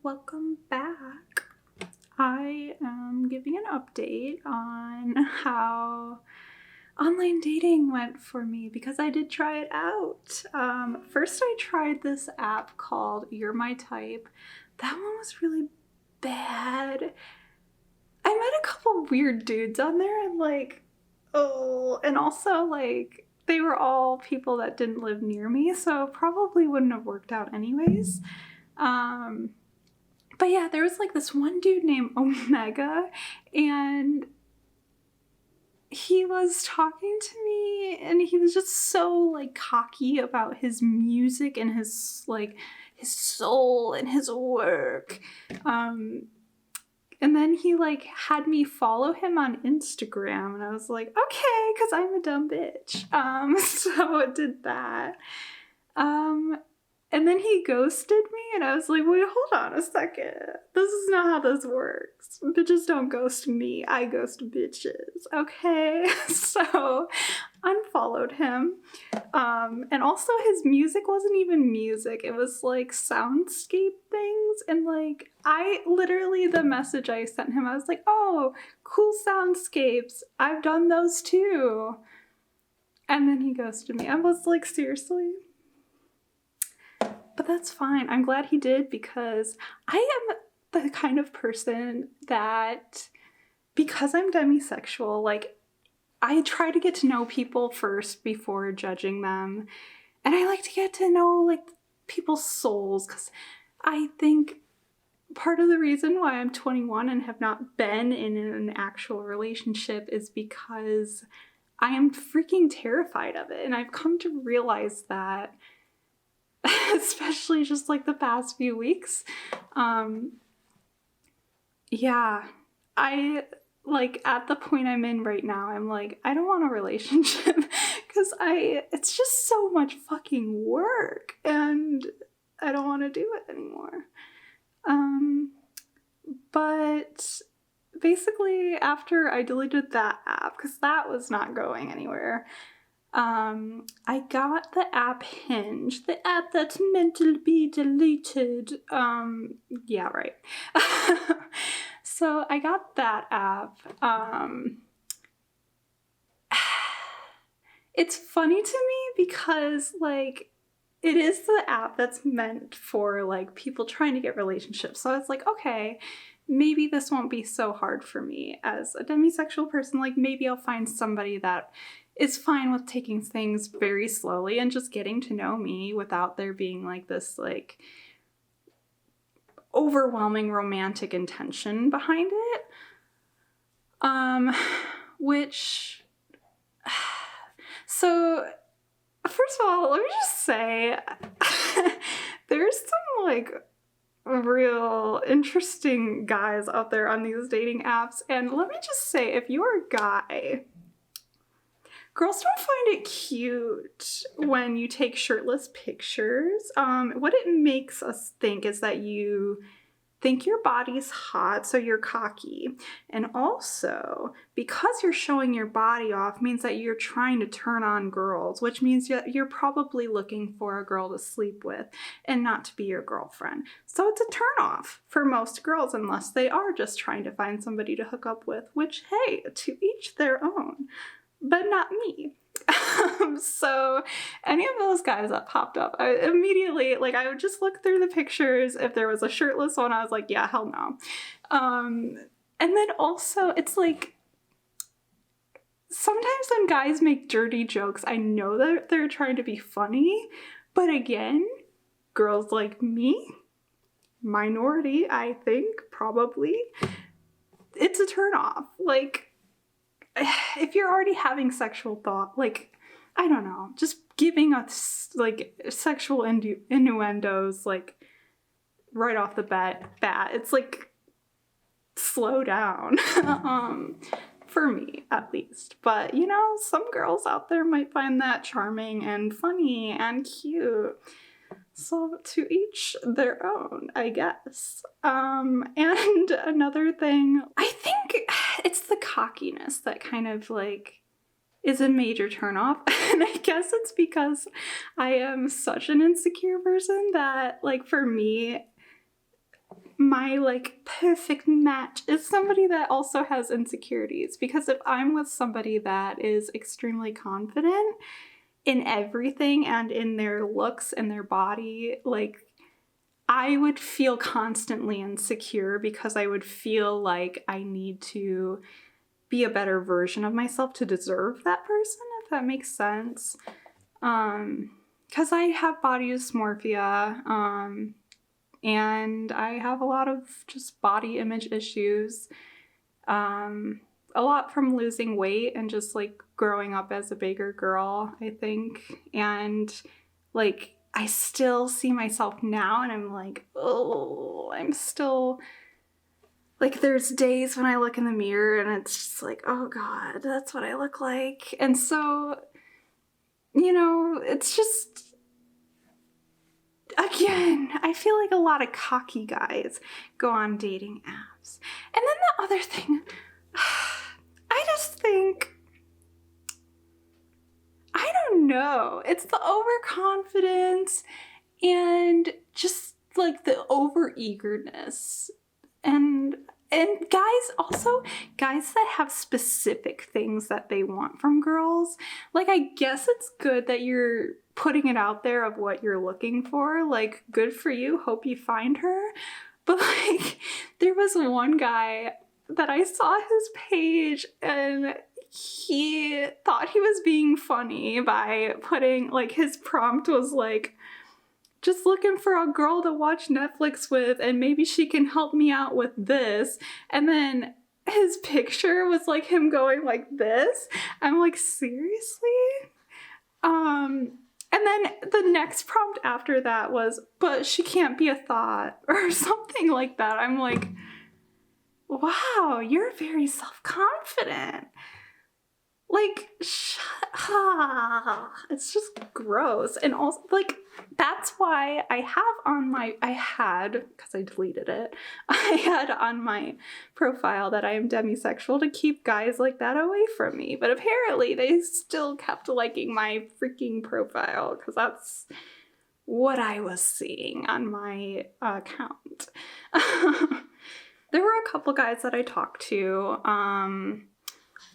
Welcome back. I am giving an update on how online dating went for me because I did try it out. First, I tried this app called You're My Type. That one was really bad. I met a couple weird dudes on there and and also they were all people that didn't live near me, so probably wouldn't have worked out anyways. But yeah, there was this one dude named Omega, and he was talking to me, and he was just so cocky about his music and his soul and his work. And then he had me follow him on Instagram, and I was like, okay, because I'm a dumb bitch. So I did that. And then he ghosted me, and I was like, wait, hold on a second. This is not how this works. Bitches don't ghost me. I ghost bitches. Okay? So, unfollowed him. And also his music wasn't even music. It was soundscape things. And the message I sent him, I was like, oh, cool soundscapes. I've done those too. And then he ghosted me. I was like, seriously? But that's fine. I'm glad he did, because I am the kind of person that, because I'm demisexual, I try to get to know people first before judging them. And I like to get to know people's souls, because I think part of the reason why I'm 21 and have not been in an actual relationship is because I am freaking terrified of it. And I've come to realize that, especially just the past few weeks. Yeah, I at the point I'm in right now, I'm I don't want a relationship because it's just so much fucking work and I don't want to do it anymore. But basically after I deleted that app, because that was not going anywhere, I got the app Hinge, the app that's meant to be deleted. Yeah, right. So I got that app. It's funny to me because it is the app that's meant for people trying to get relationships. So I was like, okay, maybe this won't be so hard for me as a demisexual person. Maybe I'll find somebody that is fine with taking things very slowly and just getting to know me without there being this overwhelming romantic intention behind it. So first of all, let me just say there's some real interesting guys out there on these dating apps, and let me just say, if you're a guy, girls don't find it cute when you take shirtless pictures. What it makes us think is that you think your body's hot, so you're cocky. And also, because you're showing your body off means that you're trying to turn on girls, which means you're probably looking for a girl to sleep with and not to be your girlfriend. So it's a turnoff for most girls, unless they are just trying to find somebody to hook up with, which, hey, to each their own. But not me. So any of those guys that popped up, I immediately, I would just look through the pictures. If there was a shirtless one, I was like, yeah, hell no. And then also, it's sometimes when guys make dirty jokes, I know that they're trying to be funny, but again, girls like me, minority, I think, probably, it's a turnoff. If you're already having sexual thought, I don't know, just giving us sexual innuendos right off the bat, it's slow down. For me at least. But some girls out there might find that charming and funny and cute. So to each their own, I guess. And another thing, I think it's the cockiness that kind of is a major turnoff. And I guess it's because I am such an insecure person that for me, my like perfect match is somebody that also has insecurities, because if I'm with somebody that is extremely confident in everything and in their looks and their body, like I would feel constantly insecure because I would feel like I need to be a better version of myself to deserve that person, if that makes sense. Because I have body dysmorphia, and I have a lot of just body image issues. A lot from losing weight and just like growing up as a bigger girl, I think. And like I still see myself now and I'm like, oh, I'm still like, there's days when I look in the mirror and it's just like, oh God, that's what I look like. And so, you know, it's just, again, I feel like a lot of cocky guys go on dating apps. And then the other thing, I just think, I don't know, it's the overconfidence and just like the over-eagerness. And guys that have specific things that they want from girls, like I guess it's good that you're putting it out there of what you're looking for, like good for you, hope you find her. But like there was one guy that I saw his page and he thought he was being funny by putting, like, his prompt was like, just looking for a girl to watch Netflix with and maybe she can help me out with this. And then his picture was like him going like this. I'm like, seriously? And then the next prompt after that was, but she can't be a thought or something like that. I'm like, wow, you're very self-confident. Like, it's just gross. And also, like, that's why I had, because I deleted it, I had on my profile that I am demisexual to keep guys like that away from me. But apparently they still kept liking my freaking profile because that's what I was seeing on my account. There were a couple guys that I talked to.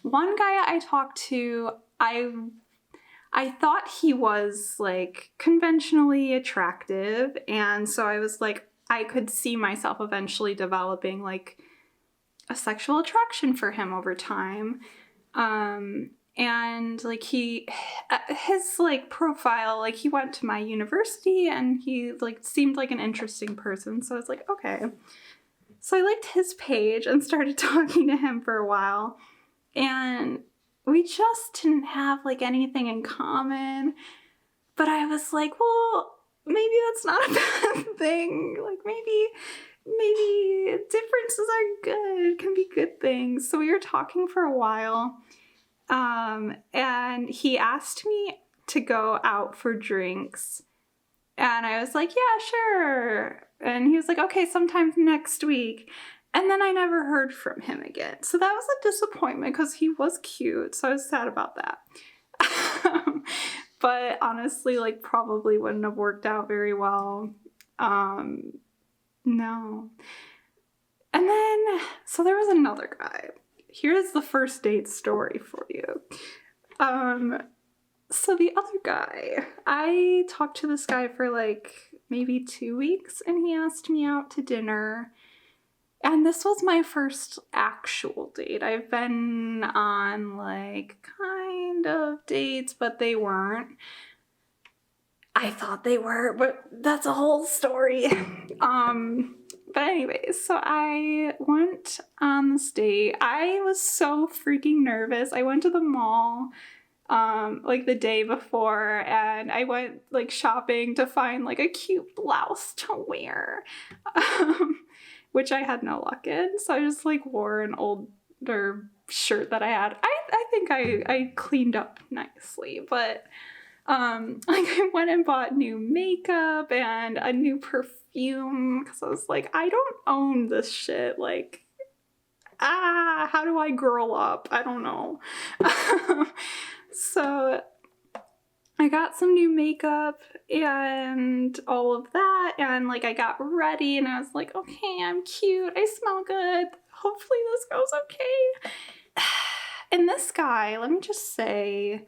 One guy I talked to, I thought he was like conventionally attractive, and so I was like, I could see myself eventually developing like a sexual attraction for him over time. And like his like profile, like he went to my university and he like seemed like an interesting person, so I was like, okay. So I liked his page and started talking to him for a while. And we just didn't have like anything in common. But I was like, well, maybe that's not a bad thing. Like maybe differences are good, can be good things. So we were talking for a while. And he asked me to go out for drinks. And I was like, yeah, sure. And he was like, okay, sometime next week. And then I never heard from him again. So that was a disappointment because he was cute. So I was sad about that. But honestly, like probably wouldn't have worked out very well. No. And then, so there was another guy. Here's the first date story for you. So the other guy, I talked to this guy for like maybe 2 weeks and he asked me out to dinner. And this was my first actual date. I've been on like kind of dates, but they weren't. I thought they were, but that's a whole story. But anyways, so I went on this date. I was so freaking nervous. I went to the mall like the day before and I went like shopping to find like a cute blouse to wear. Which I had no luck in. So I just like wore an older shirt that I had. I think I cleaned up nicely, but like I went and bought new makeup and a new perfume because I was like, I don't own this shit. Like, how do I girl up? I don't know. So I got some new makeup and all of that, and like I got ready and I was like, okay, I'm cute, I smell good, hopefully this goes okay. And this guy, let me just say,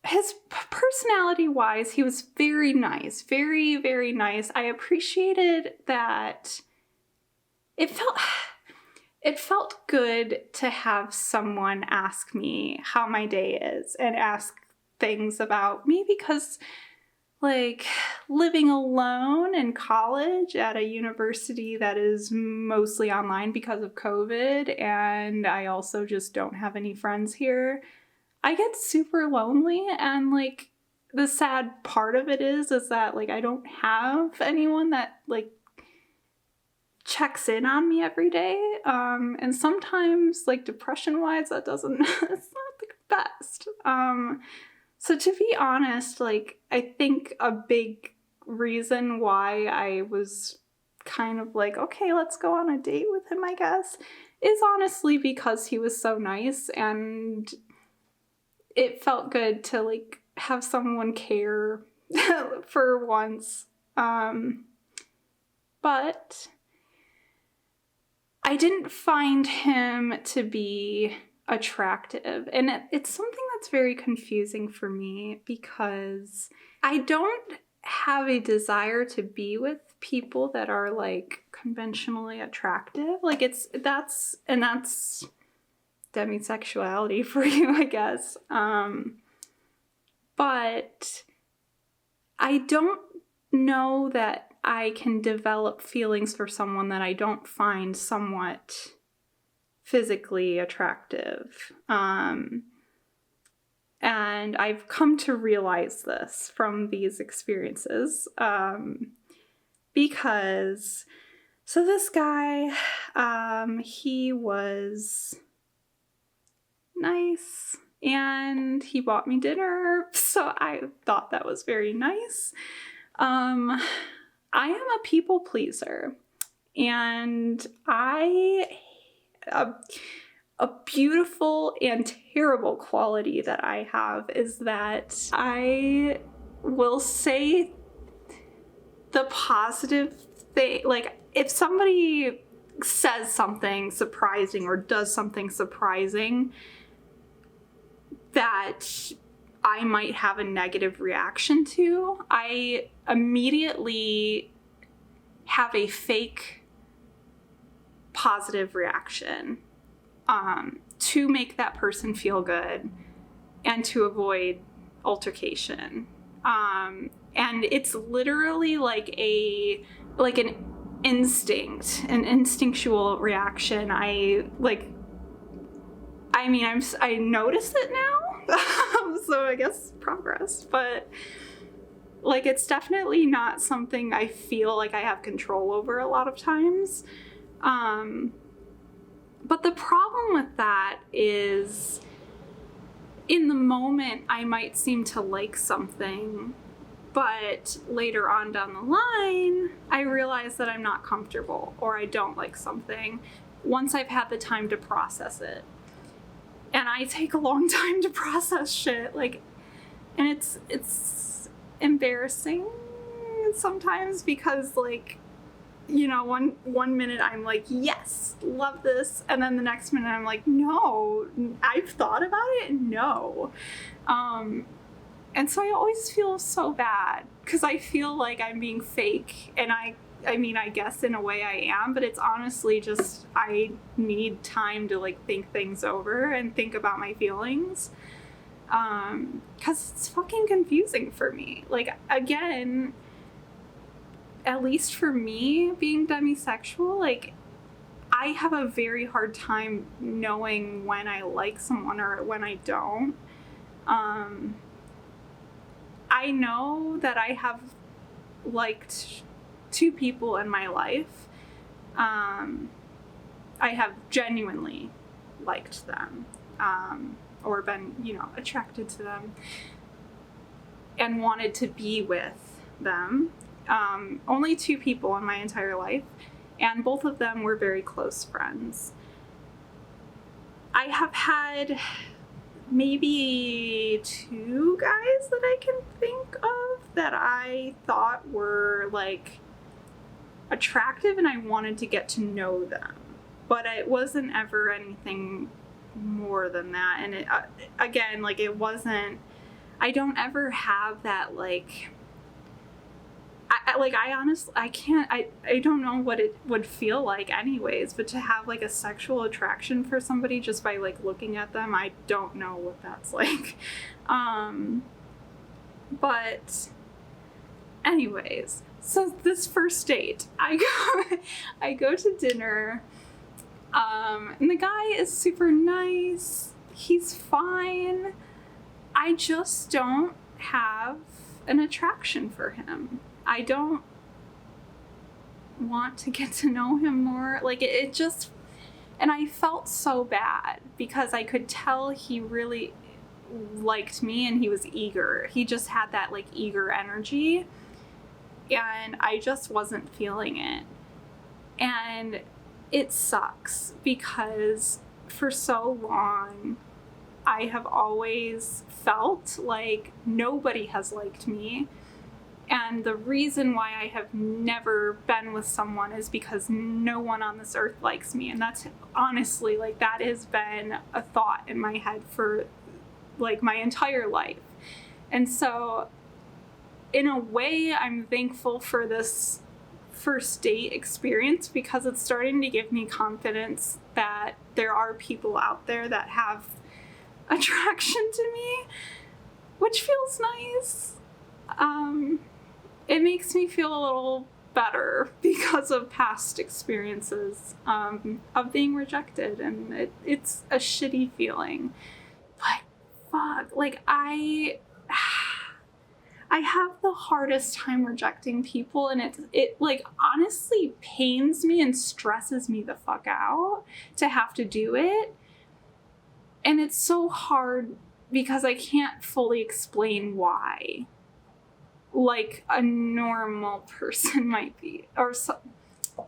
his personality wise, he was very nice, very, very nice. I appreciated that it felt good to have someone ask me how my day is and ask things about me, because like living alone in college at a university that is mostly online because of COVID, and I also just don't have any friends here, I get super lonely. And like the sad part of it is that like I don't have anyone that like checks in on me every day, and sometimes like depression wise that doesn't it's not the best. So to be honest, like I think a big reason why I was kind of like, okay, let's go on a date with him, I guess, is honestly because he was so nice and it felt good to like have someone care for once. But I didn't find him to be attractive. And it's something that's very confusing for me because I don't have a desire to be with people that are like conventionally attractive. Like that's demisexuality for you, I guess. But I don't know that I can develop feelings for someone that I don't find somewhat physically attractive. And I've come to realize this from these experiences. Because, so this guy, he was nice and he bought me dinner. So I thought that was very nice. I am a people pleaser, and a beautiful and terrible quality that I have is that I will say the positive thing. Like if somebody says something surprising or does something surprising that I might have a negative reaction to, I immediately have a fake positive reaction to make that person feel good and to avoid altercation. And it's literally like an instinct, an instinctual reaction. I notice it now. So I guess progress, but like it's definitely not something I feel like I have control over a lot of times. But the problem with that is in the moment I might seem to like something, but later on down the line I realize that I'm not comfortable or I don't like something once I've had the time to process it. And I take a long time to process shit, like, and it's embarrassing sometimes because, like, you know, one minute I'm like, yes, love this, and then the next minute I'm like, no, I've thought about it, no. And so I always feel so bad because I feel like I'm being fake, and I mean, I guess in a way I am, but it's honestly just I need time to like think things over and think about my feelings, because it's fucking confusing for me. Like, again, at least for me being demisexual, like I have a very hard time knowing when I like someone or when I don't. I know that I have liked 2 people in my life. I have genuinely liked them, or been, you know, attracted to them and wanted to be with them. Only 2 people in my entire life, and both of them were very close friends. I have had maybe 2 guys that I can think of that I thought were like attractive and I wanted to get to know them. But it wasn't ever anything more than that. And it, again, like it wasn't, I don't ever have that like, I honestly, I don't know what it would feel like anyways, but to have like a sexual attraction for somebody just by like looking at them, I don't know what that's like. But anyways, so this first date, I go to dinner, and the guy is super nice. He's fine. I just don't have an attraction for him. I don't want to get to know him more. Like it just, and I felt so bad because I could tell he really liked me and he was eager. He just had that like eager energy and I just wasn't feeling it. And it sucks because for so long I have always felt like nobody has liked me. And the reason why I have never been with someone is because no one on this earth likes me. And that's honestly, like, that has been a thought in my head for, like, my entire life. And so, in a way, I'm thankful for this first date experience because it's starting to give me confidence that there are people out there that have attraction to me, which feels nice. It makes me feel a little better because of past experiences of being rejected, and it's a shitty feeling. But fuck, like I have the hardest time rejecting people, and it like honestly pains me and stresses me the fuck out to have to do it. And it's so hard because I can't fully explain why. Like a normal person might be, or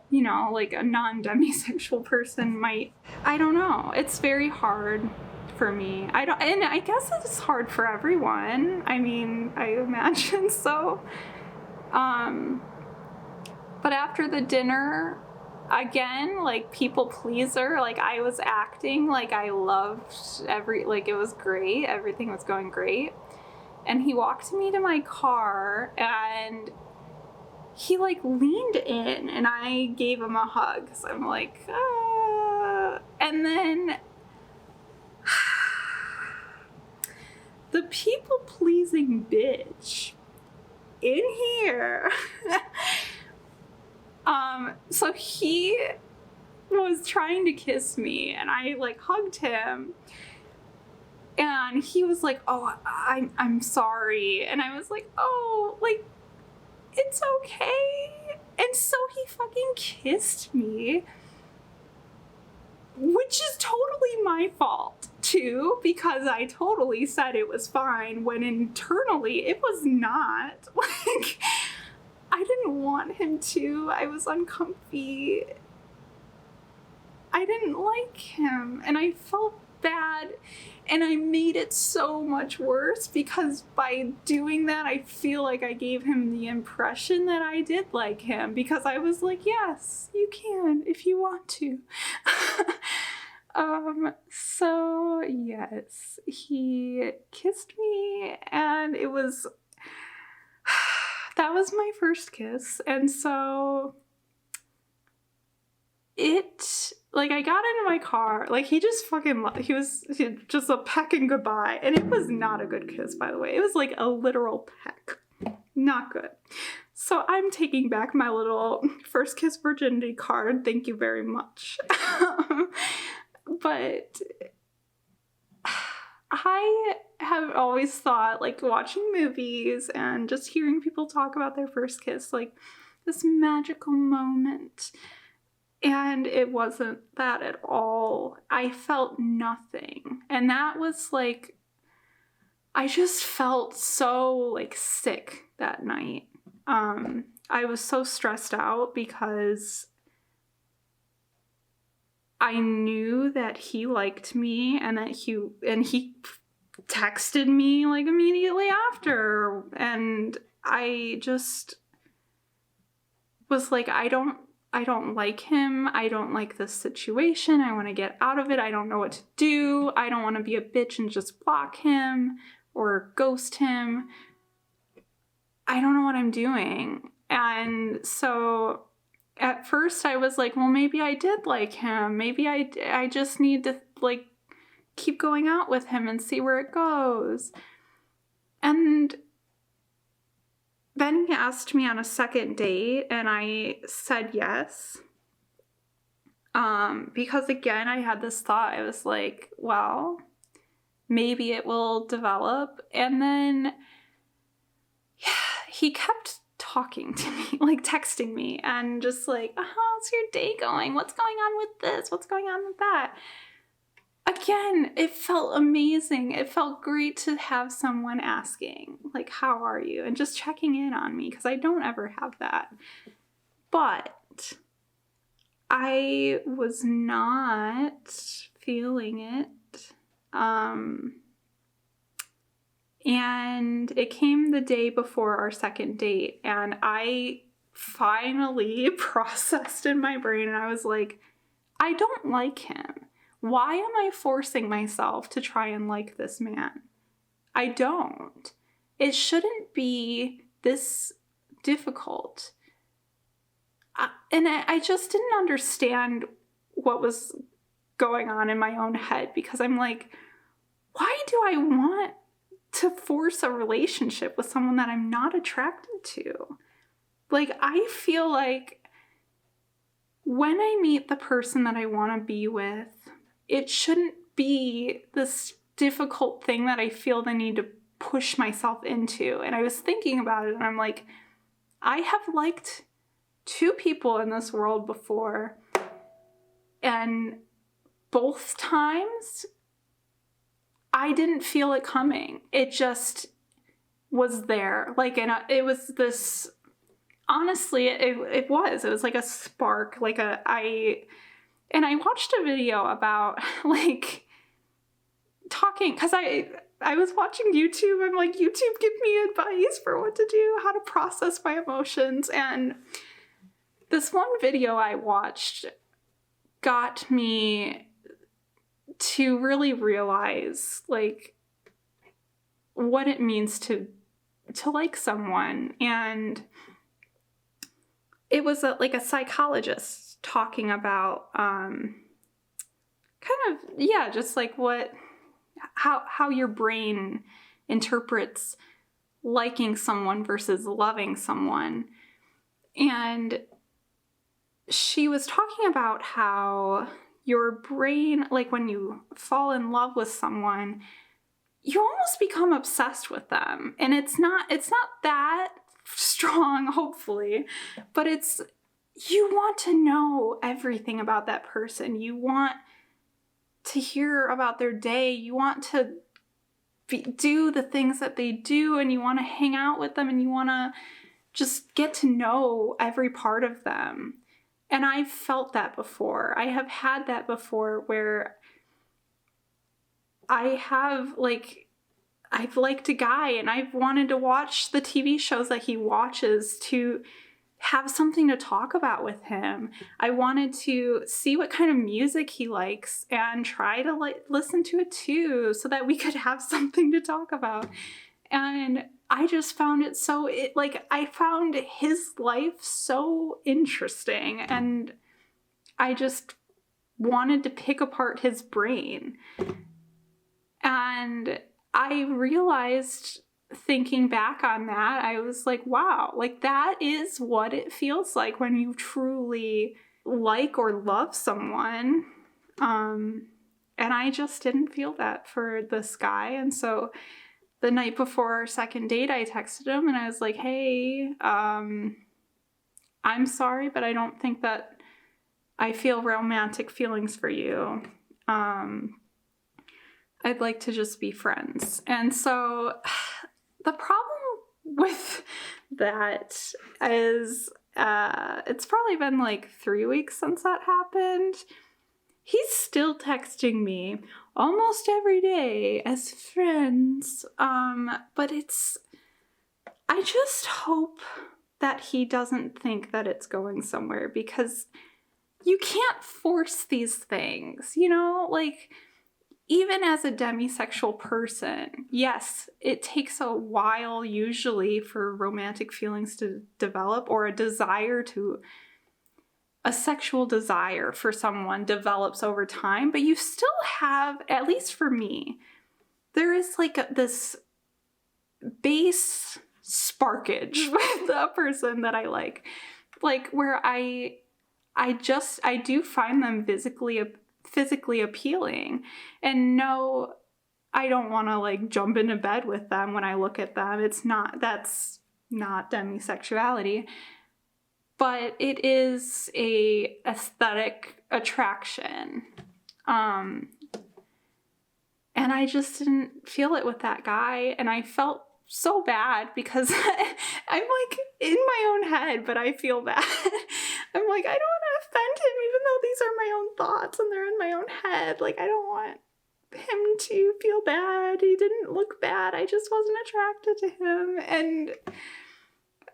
you know, like a non-demisexual person might. I don't know. It's very hard for me. And I guess it's hard for everyone. I mean, I imagine so. But after the dinner, again, like people pleaser, like I was acting like I loved like it was great. Everything was going great. And he walked me to my car and he like leaned in and I gave him a hug. So I'm like, ah. And then the people pleasing bitch in here. So he was trying to kiss me and I like hugged him. And he was like, oh, I'm sorry. And I was like, oh, like, it's okay. And so he fucking kissed me, which is totally my fault, too, because I totally said it was fine when internally it was not. Like, I didn't want him to. I was uncomfy. I didn't like him, and I felt bad. And I made it so much worse because by doing that, I feel like I gave him the impression that I did like him because I was like, yes, you can if you want to. So yes, he kissed me and it was, that was my first kiss. And so like I got into my car, like he just just a peck and goodbye. And it was not a good kiss, by the way. It was like a literal peck. Not good. So I'm taking back my little first kiss virginity card. Thank you very much. But I have always thought, like watching movies and just hearing people talk about their first kiss, like this magical moment. And it wasn't that at all. I felt nothing. And that was like, I just felt so like sick that night. I was so stressed out because I knew that he liked me and that he texted me like immediately after, and I just was like, I don't like him. I don't like this situation. I want to get out of it. I don't know what to do. I don't want to be a bitch and just block him or ghost him. I don't know what I'm doing. And so at first I was like, well, maybe I did like him. Maybe I just need to like keep going out with him and see where it goes. And then he asked me on a second date, and I said yes. Because again, I had this thought. I was like, well, maybe it will develop. And then he kept talking to me, like texting me, and just like, how's your day going? What's going on with this? What's going on with that? Again, it felt amazing. It felt great to have someone asking, like, how are you? And just checking in on me, because I don't ever have that. But I was not feeling it. And it came the day before our second date, and I finally processed in my brain, and I was like, I don't like him. Why am I forcing myself to try and like this man? I don't. It shouldn't be this difficult. And I just didn't understand what was going on in my own head, because I'm like, why do I want to force a relationship with someone that I'm not attracted to? Like, I feel like when I meet the person that I want to be with, it shouldn't be this difficult thing that I feel the need to push myself into. And I was thinking about it, and I'm like, I have liked 2 people in this world before, and both times I didn't feel it coming. It just was there. Like, and it was this, honestly, it was like a spark, like and I watched a video about, like, talking, because I was watching YouTube. I'm like, YouTube, give me advice for what to do, how to process my emotions. And this one video I watched got me to really realize, like, what it means to like someone. And it was like a psychologist talking about just like how your brain interprets liking someone versus loving someone. And she was talking about how your brain, like, when you fall in love with someone, you almost become obsessed with them. And it's not that strong, hopefully, but you want to know everything about that person. You want to hear about their day. You want to do the things that they do, and you want to hang out with them, and you want to just get to know every part of them. And I've felt that before. I have had that before, where I've liked a guy, and I've wanted to watch the TV shows that he watches to have something to talk about with him. I wanted to see what kind of music he likes and try to listen to it too, so that we could have something to talk about. And I just found it I found his life so interesting, and I just wanted to pick apart his brain. And I realized, thinking back on that, I was like, wow, like, that is what it feels like when you truly like or love someone. And I just didn't feel that for this guy. And so the night before our second date, I texted him, and I was like, hey, I'm sorry, but I don't think that I feel romantic feelings for you. I'd like to just be friends. And so the problem with that is it's probably been like 3 weeks since that happened. he's still texting me almost every day as friends. But I just hope that he doesn't think that it's going somewhere, because you can't force these things, you know? Like, even as a demisexual person, yes, it takes a while usually for romantic feelings to develop, or a sexual desire for someone develops over time, but you still have, at least for me, there is like this base sparkage with the person that I like where I do find them physically appealing, and no, I don't want to like jump into bed with them when I look at them. That's not demisexuality, but it is a aesthetic attraction. And I just didn't feel it with that guy, and I felt so bad because I'm like in my own head, but I feel bad. I'm like, I don't want to offend him, even though these are my own thoughts and they're in my own head. Like, I don't want him to feel bad. He didn't look bad. I just wasn't attracted to him. And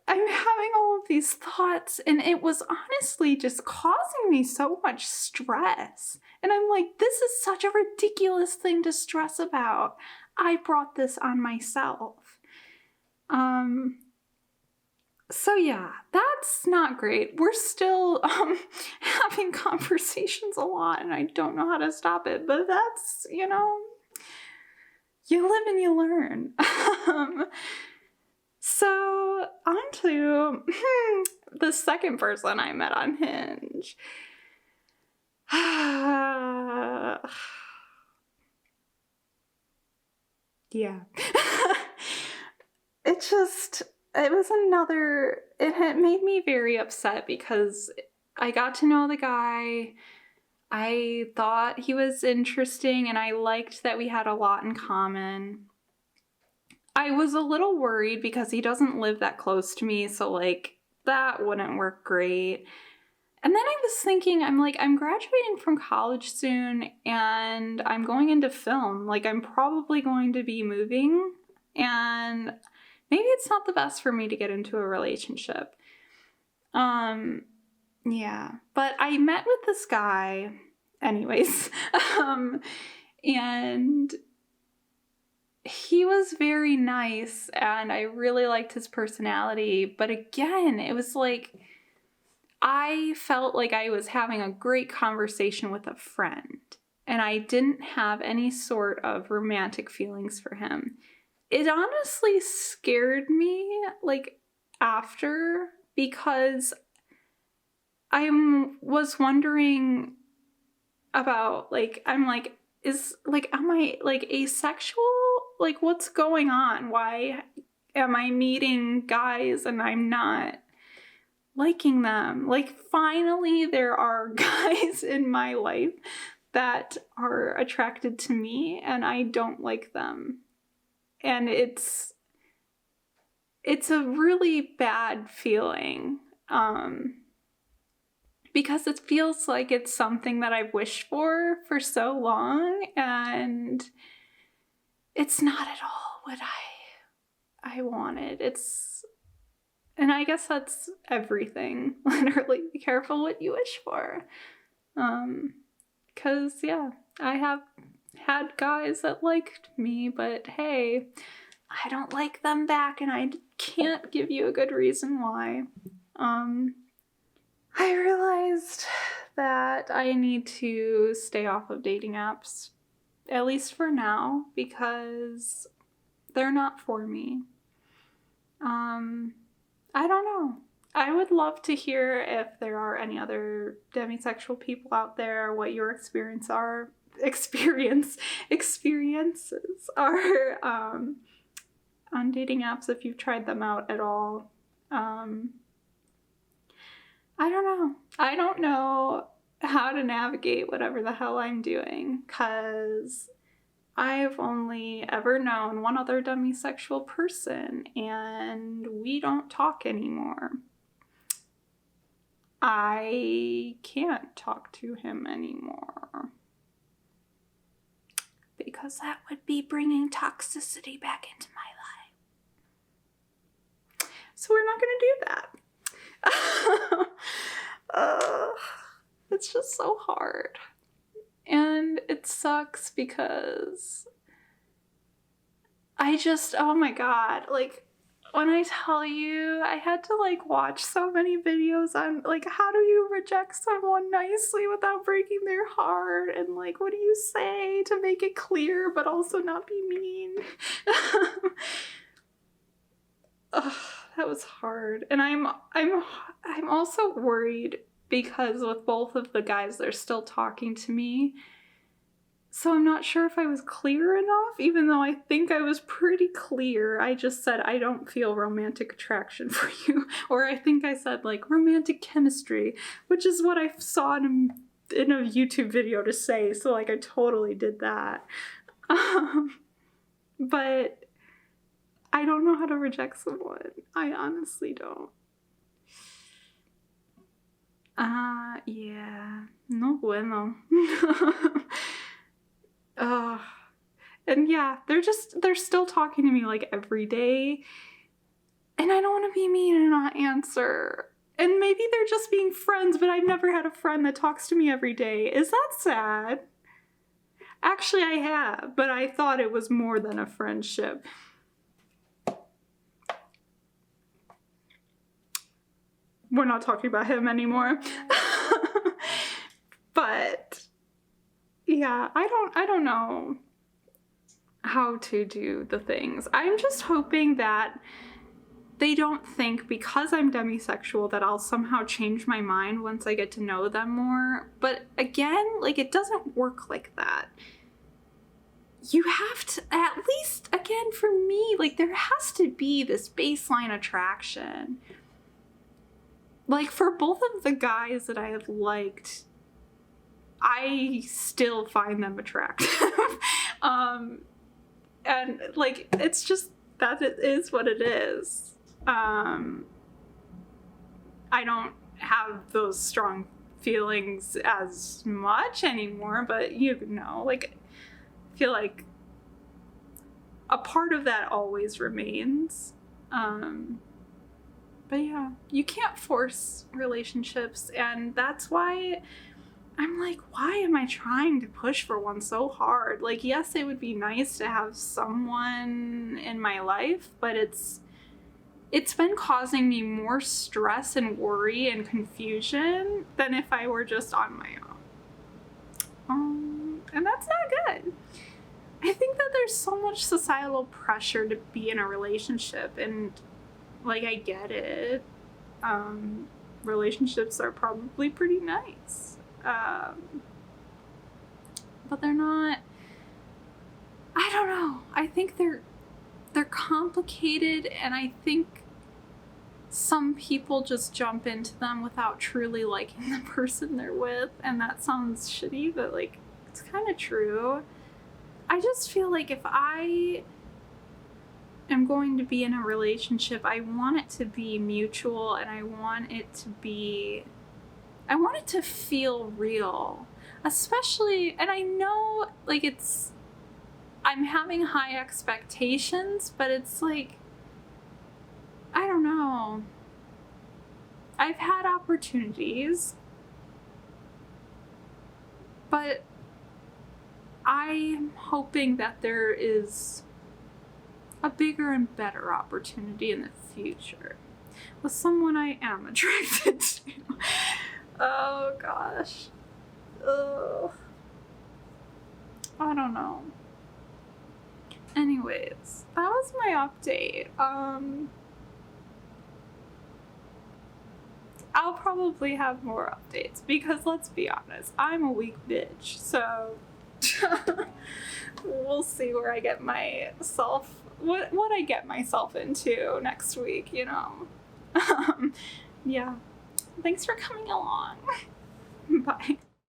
I'm having all of these thoughts, and it was honestly just causing me so much stress. And I'm like, this is such a ridiculous thing to stress about. I brought this on myself. So yeah, that's not great. We're still having conversations a lot, and I don't know how to stop it, but that's, you know, you live and you learn. So on to the second person I met on Hinge. Yeah. It had made me very upset because I got to know the guy. I thought he was interesting, and I liked that we had a lot in common. I was a little worried because he doesn't live that close to me, so like that wouldn't work great. And then I was thinking, I'm like, I'm graduating from college soon, and I'm going into film. Like, I'm probably going to be moving, and maybe it's not the best for me to get into a relationship. Yeah. But I met with this guy anyways. And he was very nice, and I really liked his personality. But again, it was like, I felt like I was having a great conversation with a friend, and I didn't have any sort of romantic feelings for him. It honestly scared me, like, after, because I was wondering about, like, I'm like, am I, like, asexual? Like, what's going on? Why am I meeting guys and I'm not liking them? Like, finally, there are guys in my life that are attracted to me, and I don't like them. And it's a really bad feeling, because it feels like it's something that I've wished for so long, and it's not at all what I wanted. And I guess that's everything. Literally, be careful what you wish for. 'Cause yeah, I have had guys that liked me, but hey, I don't like them back, and I can't give you a good reason why. I realized that I need to stay off of dating apps, at least for now, because they're not for me. I don't know. I would love to hear if there are any other demisexual people out there, what your experiences are on dating apps, if you've tried them out at all. I don't know. I don't know how to navigate whatever the hell I'm doing, because I've only ever known one other demisexual person, and we don't talk anymore. I can't talk to him anymore. Because that would be bringing toxicity back into my life. So we're not going to do that. It's just so hard. And it sucks because oh my God, like, when I tell you, I had to like watch so many videos on like, how do you reject someone nicely without breaking their heart? And like, what do you say to make it clear but also not be mean? Ugh, that was hard. And I'm also worried because with both of the guys, they're still talking to me. So I'm not sure if I was clear enough, even though I think I was pretty clear. I just said, I don't feel romantic attraction for you. Or I think I said, like, romantic chemistry, which is what I saw in a YouTube video to say. So, like, I totally did that. But I don't know how to reject someone. I honestly don't. Yeah. No bueno. And yeah, they're still talking to me like every day. And I don't want to be mean and not answer. And maybe they're just being friends, but I've never had a friend that talks to me every day. Is that sad? Actually, I have, but I thought it was more than a friendship. We're not talking about him anymore. But yeah, I don't know how to do the things. I'm just hoping that they don't think because I'm demisexual that I'll somehow change my mind once I get to know them more. But again, like, it doesn't work like that. You have to, at least, again, for me, like, there has to be this baseline attraction. Like, for both of the guys that I have liked, I still find them attractive. And like, it's just that it is what it is. I don't have those strong feelings as much anymore, but you know, like, I feel like a part of that always remains. But yeah, you can't force relationships, and that's why I'm like, why am I trying to push for one so hard? Like, yes, it would be nice to have someone in my life, but it's been causing me more stress and worry and confusion than if I were just on my own. And that's not good. I think that there's so much societal pressure to be in a relationship, and like, I get it. Relationships are probably pretty nice. But they're not, I don't know. I think they're complicated, and I think some people just jump into them without truly liking the person they're with, and that sounds shitty, but like, it's kind of true. I just feel like if I am going to be in a relationship, I want it to be mutual, and I want it to feel real. Especially, and I know, like, I'm having high expectations, but it's like, I don't know. I've had opportunities, but I'm hoping that there is a bigger and better opportunity in the future with someone I am attracted to. Oh gosh. Ugh. I don't know. Anyways, that was my update. I'll probably have more updates because, let's be honest, I'm a weak bitch, so we'll see where I get myself, what I get myself into next week, you know. Yeah. Thanks for coming along. Bye.